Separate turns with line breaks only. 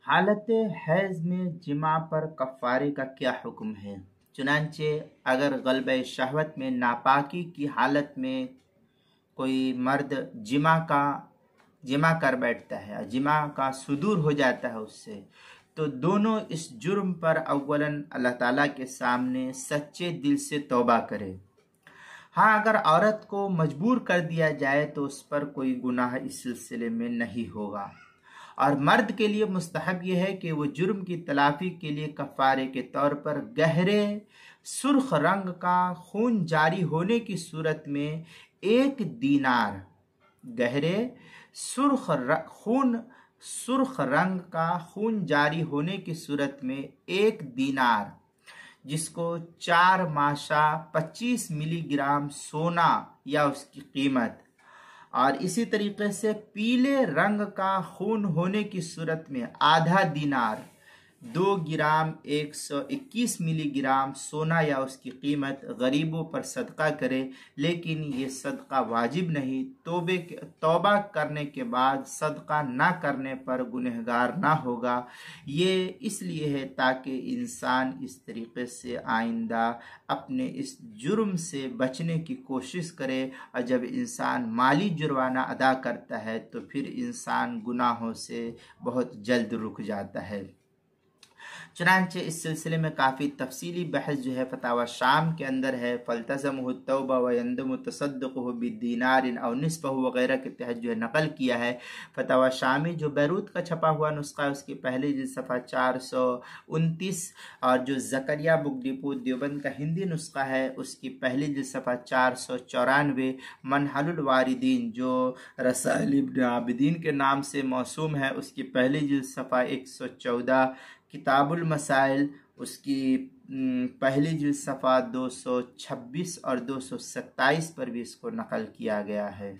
हालत हैज़ में जिमा पर कफ़ारे का क्या हुक्म है? चुनांचे अगर ग़ल्बे शहवत में नापाकी की हालत में कोई मर्द जिमा कर बैठता है, जिमा का सुदूर हो जाता है उससे, तो दोनों इस जुर्म पर अव्वलन अल्लाह ताला के सामने सच्चे दिल से तौबा करे। हाँ, अगर औरत को मजबूर कर दिया जाए तो उस पर कोई गुनाह इस सिलसिले में नहीं होगा। और मर्द के लिए मुस्तहब यह है कि वो जुर्म की तलाफी के लिए कफ़ारे के तौर पर गहरे सुर्ख रंग का खून जारी होने की सूरत में 1 दीनार, गहरे सुर्ख रंग का खून जारी होने की सूरत में 1 दीनार, जिसको 4 माशा 25 मिलीग्राम सोना या उसकी कीमत, और इसी तरीके से पीले रंग का खून होने की सूरत में आधा दीनार 2 ग्राम 121 मिलीग्राम सोना या उसकी कीमत गरीबों पर सदका करे। लेकिन ये सदका वाजिब नहीं, तौबा करने के बाद सदका ना करने पर गुनहगार ना होगा। ये इसलिए है ताकि इंसान इस तरीके से आइंदा अपने इस जुर्म से बचने की कोशिश करे, और जब इंसान माली जुर्माना अदा करता है तो फिर इंसान गुनाहों से बहुत जल्द रुक जाता है। चुनांचे इस सिलसिले में काफ़ी तफसीली बहस जो है फतावा शाम के अंदर है। फल्तज़महु तौबा व यंदमु तसद्दुक़ुहु बिदीनारिन और निस्फ़हु वगैरह के तहत जो है नकल किया है। फतावा शामी जो बैरूत का छपा हुआ नुस्खा है उसकी पहली जिल्द सफ़ा 429, और जो ज़करिया बुक डिपो देवबंद का हिंदी नुस्खा है उसकी पहली जिल्द सफ़ा 494, मनहलुल वारिदीन जो रसाइल इब्न आबिदीन के नाम से मौसूम है उसकी पहली जिल्द सफ़ा 114, किताबुल मसाइल उसकी पहली जिल्द सफ़ा 226 और 227 पर भी इसको नकल किया गया है।